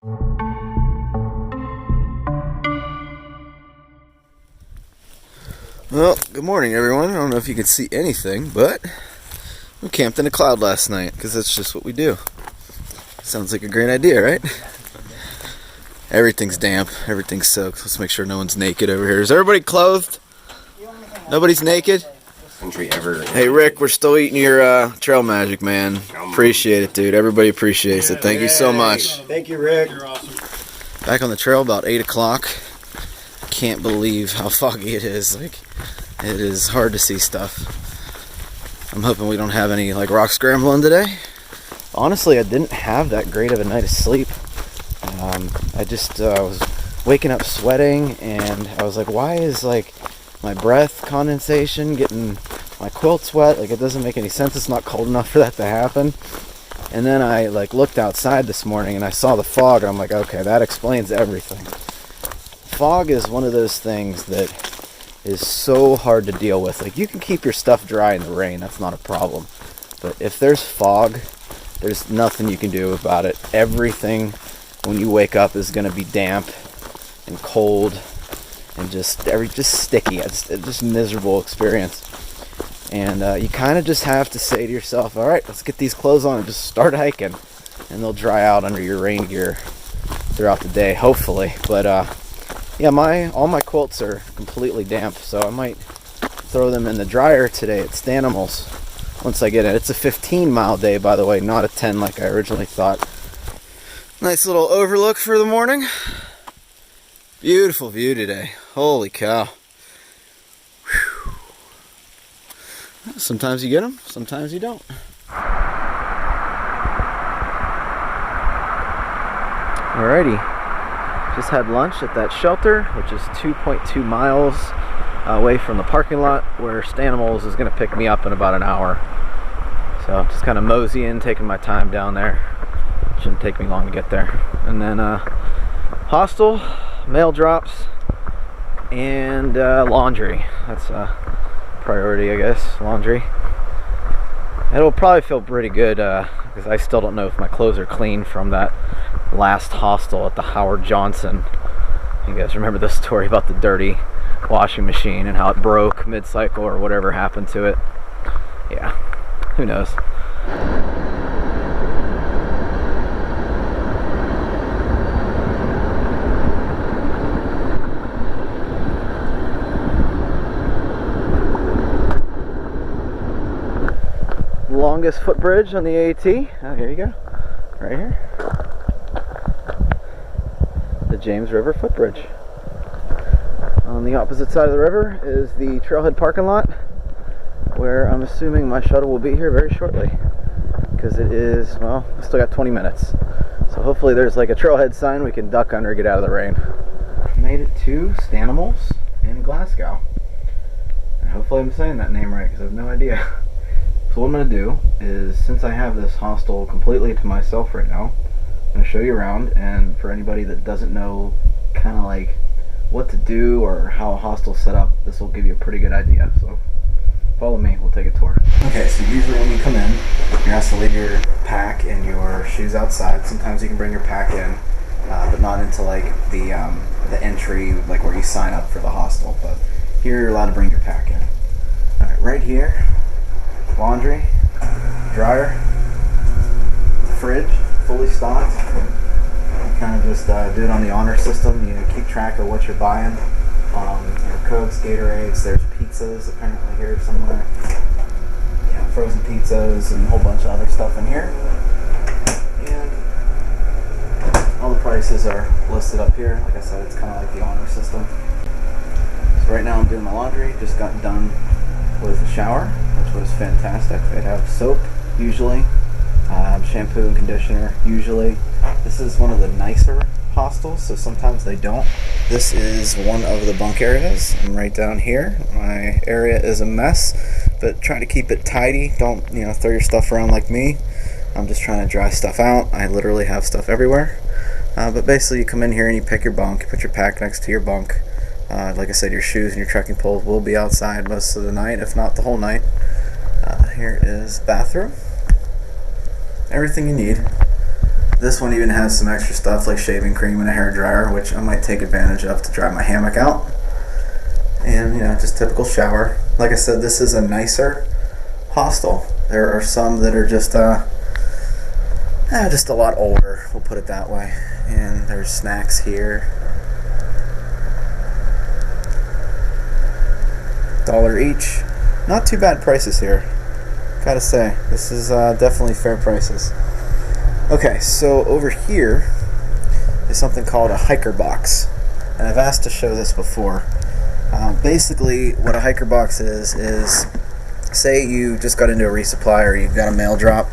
Well, good morning everyone. I don't know if you can see anything, but we camped in a cloud last night because that's just what we do. Sounds like a great idea, right? Everything's damp, everything's soaked. Let's make sure no one's naked over here. Is everybody clothed? Nobody's naked? Country ever. Hey Rick, we're still eating your trail magic, man. Appreciate it, dude. Everybody appreciates it. Thank you so much. Thank you, Rick. You're awesome. Back on the trail about 8 o'clock. Can't believe how foggy it is. Like, it is hard to see stuff. I'm hoping we don't have any like rock scrambling today. Honestly, I didn't have that great of a night of sleep. I just was waking up sweating, and I was like, why is like my breath condensation getting my quilt wet? Like, it doesn't make any sense. It's not cold enough for that to happen. And then I like looked outside this morning and I saw the fog, and I'm like, okay, that explains everything. Fog is one of those things that is so hard to deal with. Like, you can keep your stuff dry in the rain, that's not a problem. But if there's fog, there's nothing you can do about it. Everything when you wake up is going to be damp and cold and just sticky. It's just a miserable experience. And you kind of just have to say to yourself, all right, let's get these clothes on and just start hiking. And they'll dry out under your rain gear throughout the day, hopefully. But yeah, all my quilts are completely damp, so I might throw them in the dryer today at Stanimals once I get it. It's a 15-mile day, by the way, not a 10 like I originally thought. Nice little overlook for the morning. Beautiful view today. Holy cow. Whew. Sometimes you get them, sometimes you don't. Alrighty. Just had lunch at that shelter, which is 2.2 miles away from the parking lot where Stanimals is going to pick me up in about an hour. So I'm just kind of moseying, taking my time down there. Shouldn't take me long to get there. And then Hostel, mail drops, and laundry. That's a priority, I guess, laundry. It'll probably feel pretty good because I still don't know if my clothes are clean from that last hostel at the Howard Johnson. You guys remember the story about the dirty washing machine and how it broke mid-cycle or whatever happened to it? Yeah, who knows? Longest footbridge on the AT. Oh, here you go. Right here. The James River footbridge. On the opposite side of the river is the trailhead parking lot, where I'm assuming my shuttle will be here very shortly. Because it is, well, we still got 20 minutes. So hopefully there's like a trailhead sign we can duck under and get out of the rain. Made it to Stanimals in Glasgow. And hopefully I'm saying that name right, because I have no idea. So what I'm going to do is, since I have this hostel completely to myself right now, I'm going to show you around, and for anybody that doesn't know kind of like what to do or how a hostel's set up, this will give you a pretty good idea. So follow me, we'll take a tour. Okay, so usually when you come in, you're asked to leave your pack and your shoes outside. Sometimes you can bring your pack in, but not into like the entry, like where you sign up for the hostel. But here you're allowed to bring your pack in. All right, right here. Laundry, dryer, fridge, fully stocked. You kind of just do it on the honor system. You keep track of what you're buying. Cokes, Gatorades, there's pizzas apparently here somewhere. Yeah, frozen pizzas and a whole bunch of other stuff in here. And all the prices are listed up here. Like I said, it's kind of like the honor system. So right now I'm doing my laundry. Just got done with the shower, which was fantastic. They have soap usually, shampoo and conditioner usually. This is one of the nicer hostels, so sometimes they don't. This is one of the bunk areas. I'm right down here. My area is a mess, but try to keep it tidy. Don't throw your stuff around like me. I'm just trying to dry stuff out. I literally have stuff everywhere. But basically you come in here and you pick your bunk, you put your pack next to your bunk. Like I said, your shoes and your trekking poles will be outside most of the night, if not the whole night. Here is bathroom. Everything you need. This one even has some extra stuff like shaving cream and a hair dryer, which I might take advantage of to dry my hammock out. And, you know, just typical shower. Like I said, this is a nicer hostel. There are some that are just a lot older, we'll put it that way. And there's snacks here. $1 each. Not too bad prices here, gotta say. This is definitely fair prices. Okay, so over here is something called a hiker box, and I've asked to show this before. Basically, what a hiker box is say you just got into a resupply or you've got a mail drop.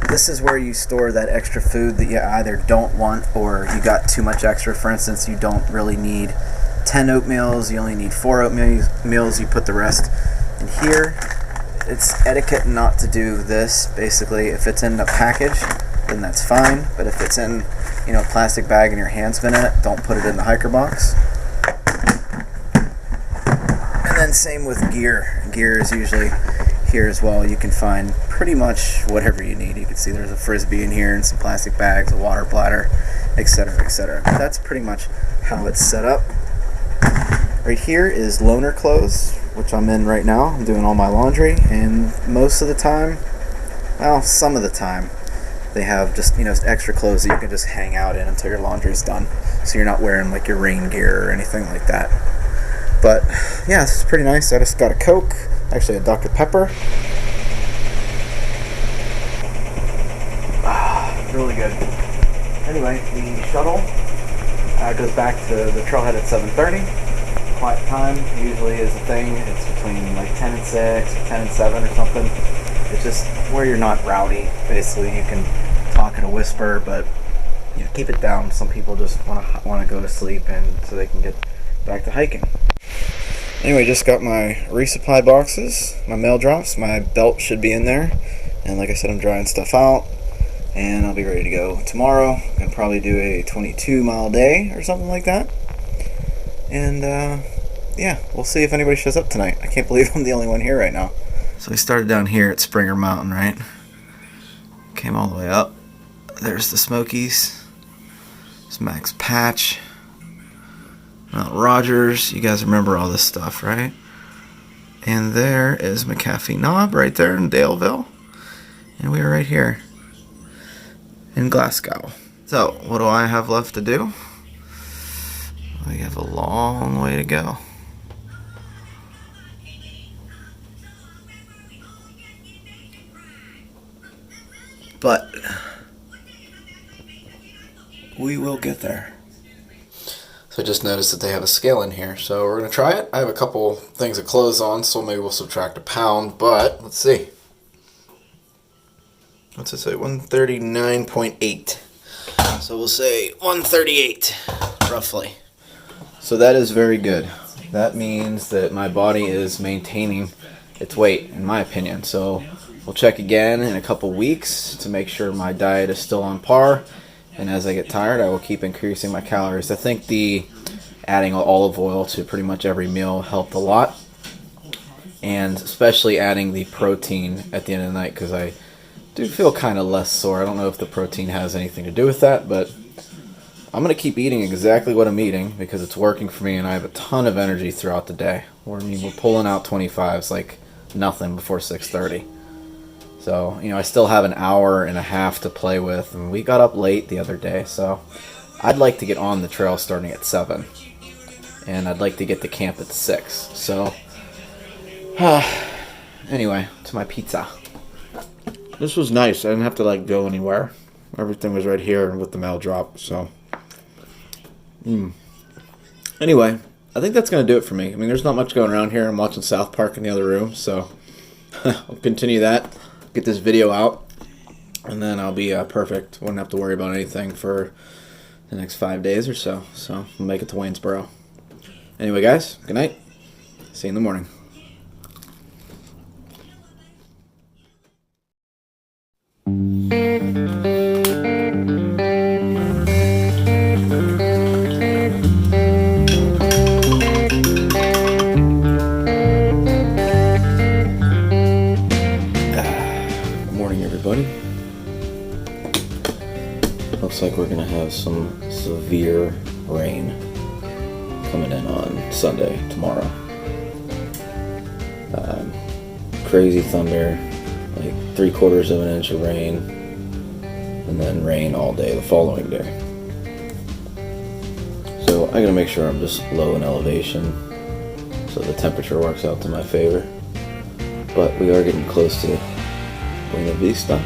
This is where you store that extra food that you either don't want or you got too much extra. For instance, you don't really need 10 oatmeals, you only need 4 oatmeals, you put the rest in here. It's etiquette not to do this. Basically, if it's in a package, then that's fine, but if it's in, you know, a plastic bag and your hand's been in it, don't put it in the hiker box. And then same with gear. Gear is usually here as well. You can find pretty much whatever you need. You can see there's a frisbee in here and some plastic bags, a water bladder, etc., etc. That's pretty much how it's set up. Right here is loaner clothes, which I'm in right now. I'm doing all my laundry, and most of the time, well, some of the time, they have just, you know, extra clothes that you can just hang out in until your laundry's done. So you're not wearing like your rain gear or anything like that. But yeah, this is pretty nice. I just got a Coke, actually a Dr. Pepper. Really good. Anyway, the shuttle goes back to the trailhead at 7:30. Quiet time usually is a thing. It's between like 10 and 6 or 10 and 7 or something. It's just where you're not rowdy. Basically, you can talk at a whisper, but you know, keep it down. Some people just want to go to sleep, and so they can get back to hiking. Anyway, just got my resupply boxes, my mail drops. My belt should be in there, and like I said, I'm drying stuff out, and I'll be ready to go tomorrow. I'm gonna probably do a 22-mile day or something like that. And yeah, we'll see if anybody shows up tonight. I can't believe I'm the only one here right now. So we started down here at Springer Mountain, right? Came all the way up. There's the Smokies. There's Max Patch. Mount Rogers. You guys remember all this stuff, right? And there is McAfee Knob right there in Daleville. And we are right here in Glasgow. So, what do I have left to do? We have a long way to go. But we will get there. So I just noticed that they have a scale in here, so we're going to try it. I have a couple things of clothes on, so maybe we'll subtract a pound, but let's see. What's it say? 139.8. So we'll say 138, roughly. So that is very good. That means that my body is maintaining its weight, in my opinion. So we'll check again in a couple weeks to make sure my diet is still on par. And as I get tired, I will keep increasing my calories. I think the adding olive oil to pretty much every meal helped a lot. And especially adding the protein at the end of the night, because I do feel kind of less sore. I don't know if the protein has anything to do with that, but I'm going to keep eating exactly what I'm eating because it's working for me, and I have a ton of energy throughout the day. We're pulling out 25s like nothing before 6:30. So, you know, I still have an hour and a half to play with, and we got up late the other day, so I'd like to get on the trail starting at 7, and I'd like to get to camp at 6. So, anyway, to my pizza. This was nice. I didn't have to, like, go anywhere. Everything was right here with the mail drop, so. Anyway, I think that's going to do it for me. I mean, there's not much going around here. I'm watching South Park in the other room, so I'll continue that. Get this video out, and then I'll be perfect. Won't have to worry about anything for the next 5 days or so. So we'll make it to Waynesboro. Anyway, guys, good night. See you in the morning. like we're gonna have some severe rain coming in on Sunday, tomorrow. Crazy thunder, like 3/4 of an inch of rain, and then rain all day the following day. So I gotta make sure I'm just low in elevation so the temperature works out to my favor. But we are getting close to Buena Vista.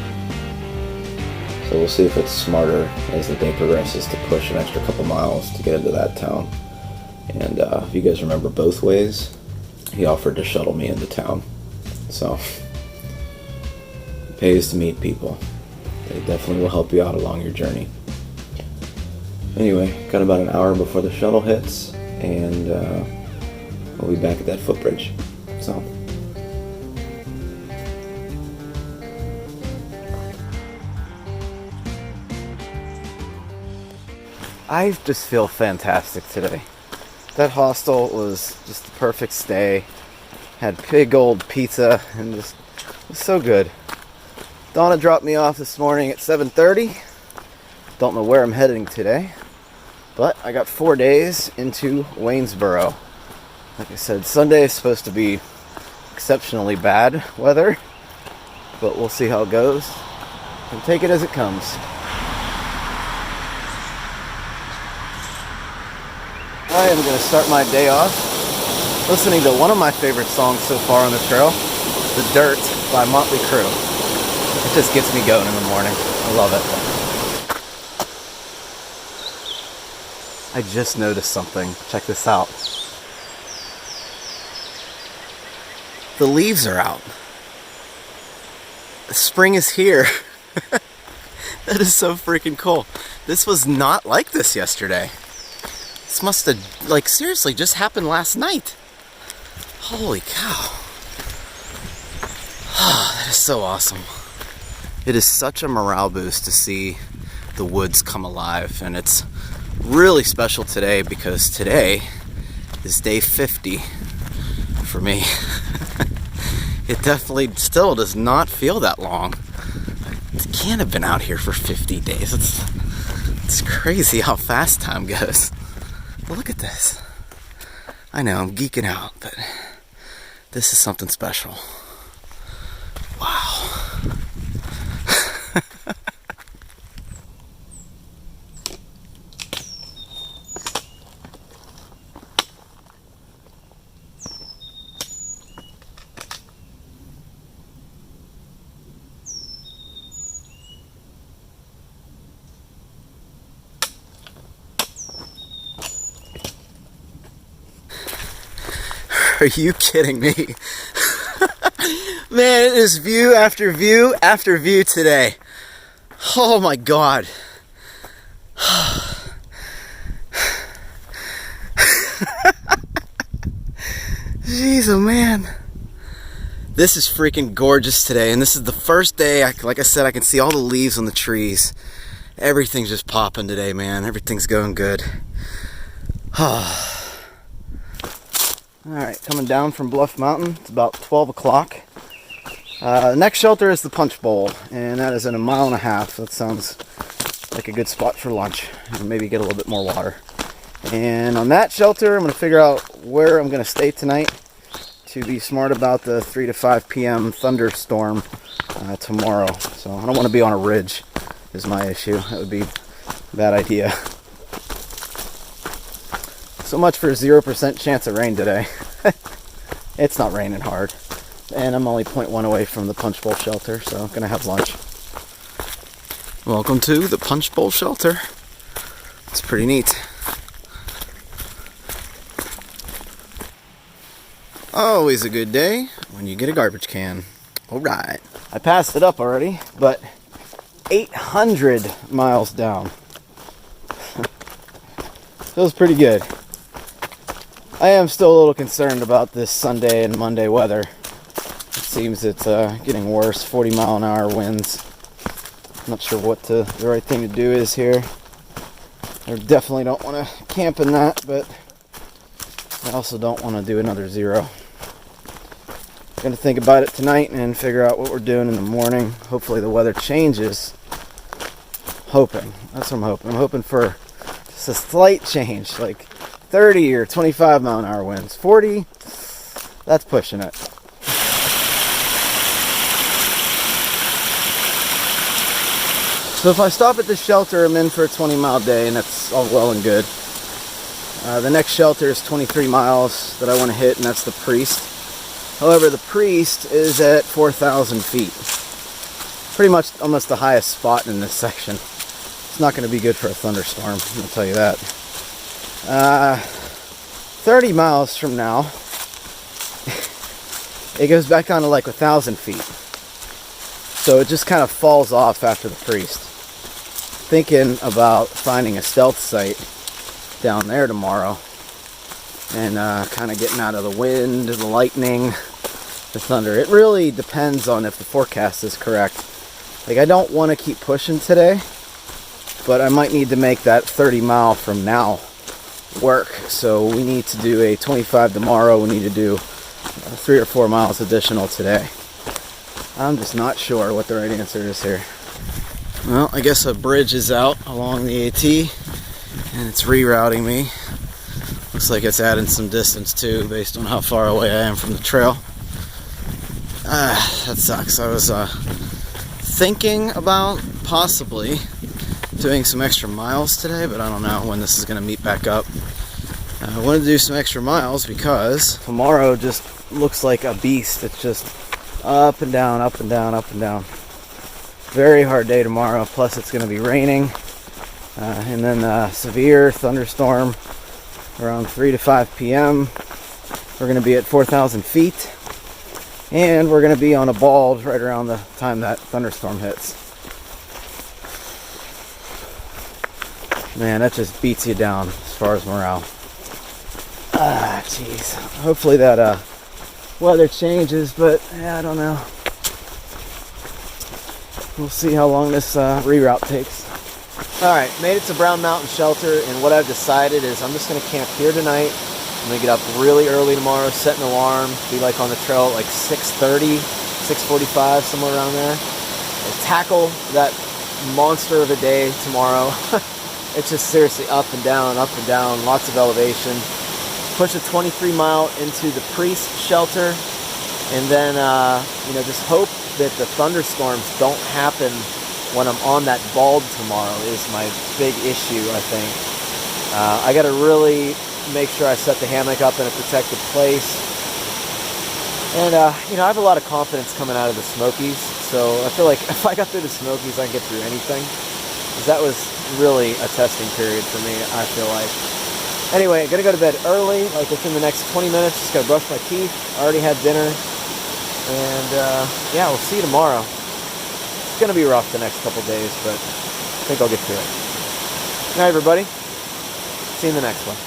So we'll see if it's smarter as the day progresses to push an extra couple miles to get into that town. And if you guys remember Both Ways, he offered to shuttle me into town. So, it pays to meet people. They definitely will help you out along your journey. Anyway, got about an hour before the shuttle hits, and we'll be back at that footbridge. So. I just feel fantastic today. That hostel was just the perfect stay. Had big old pizza and just it was so good. Donna dropped me off this morning at 7:30. Don't know where I'm heading today, but I got 4 days into Waynesboro. Like I said, Sunday is supposed to be exceptionally bad weather, but we'll see how it goes and take it as it comes. I am going to start my day off listening to one of my favorite songs so far on the trail, The Dirt by Motley Crue. It just gets me going in the morning. I love it. I just noticed something. Check this out. The leaves are out. The spring is here. That is so freaking cool. This was not like this yesterday. This must have, like, seriously just happened last night. Holy cow. Oh, that is so awesome. It is such a morale boost to see the woods come alive, and it's really special today because today is day 50 for me. It definitely still does not feel that long. It can't have been out here for 50 days. It's crazy how fast time goes. But look at this. I know I'm geeking out, but this is something special. Wow. Are you kidding me? Man, it is view after view after view today. Oh my God. Jeez, oh man. This is freaking gorgeous today, and this is the first day, like I said, I can see all the leaves on the trees. Everything's just popping today, man. Everything's going good. Alright, coming down from Bluff Mountain. It's about 12 o'clock. The next shelter is the Punch Bowl, and that is in 1.5 miles. That sounds like a good spot for lunch, and maybe get a little bit more water. And on that shelter, I'm going to figure out where I'm going to stay tonight to be smart about the 3 to 5 p.m. thunderstorm tomorrow. So I don't want to be on a ridge is my issue. That would be a bad idea. So much for 0% chance of rain today. It's not raining hard. And I'm only 0.1 away from the Punch Bowl shelter, so I'm going to have lunch. Welcome to the Punch Bowl shelter. It's pretty neat. Always a good day when you get a garbage can. Alright. I passed it up already, but 800 miles down. Feels pretty good. I am still a little concerned about this Sunday and Monday weather. It seems it's getting worse, 40-mile-an-hour winds. I'm not sure what the right thing to do is here. I definitely don't want to camp in that, but I also don't want to do another zero. I'm going to think about it tonight and figure out what we're doing in the morning. Hopefully the weather changes. hoping. That's what I'm hoping. I'm hoping for just a slight change, like 30 or 25 mile an hour winds. 40, that's pushing it. So if I stop at this shelter, I'm in for a 20-mile day, and that's all well and good. The next shelter is 23 miles that I want to hit, and that's the Priest. However, the Priest is at 4,000 feet. Pretty much almost the highest spot in this section. It's not going to be good for a thunderstorm, I'm going to tell you that. 30 miles from now, it goes back down to like 1,000 feet. So it just kind of falls off after the Priest. Thinking about finding a stealth site down there tomorrow and kind of getting out of the wind, the lightning, the thunder. It really depends on if the forecast is correct. Like, I don't want to keep pushing today, but I might need to make that 30 mile from now work. So we need to do a 25 tomorrow. We need to do 3 or 4 miles additional today. I'm just not sure what the right answer is here. Well, I guess a bridge is out along the AT, and it's rerouting me. Looks like it's adding some distance too, based on how far away I am from the trail. That sucks. I was thinking about possibly doing some extra miles today, but I don't know when this is going to meet back up. I wanted to do some extra miles because tomorrow just looks like a beast. It's just up and down, up and down, up and down. Very hard day tomorrow, plus it's going to be raining. And then severe thunderstorm around 3 to 5 p.m. We're going to be at 4,000 feet. And we're going to be on a bald right around the time that thunderstorm hits. Man, that just beats you down as far as morale. Jeez. Hopefully that weather changes, but yeah, I don't know. We'll see how long this reroute takes. Alright, made it to Brown Mountain Shelter, and what I've decided is I'm just going to camp here tonight. I'm going to get up really early tomorrow, set an alarm, be like on the trail at like 6:30, 6:45, somewhere around there. I'll tackle that monster of a day tomorrow. It's just seriously up and down, lots of elevation. Push a 23 mile into the Priest shelter, and then just hope that the thunderstorms don't happen when I'm on that bald tomorrow is my big issue, I think. I got to really make sure I set the hammock up in a protected place. And, I have a lot of confidence coming out of the Smokies, so I feel like if I got through the Smokies, I can get through anything. Because that was really a testing period for me, I feel like. Anyway, I'm going to go to bed early, like within the next 20 minutes. Just got to brush my teeth. I already had dinner. And, yeah, we'll see you tomorrow. It's going to be rough the next couple days, but I think I'll get through it. All right, everybody. See you in the next one.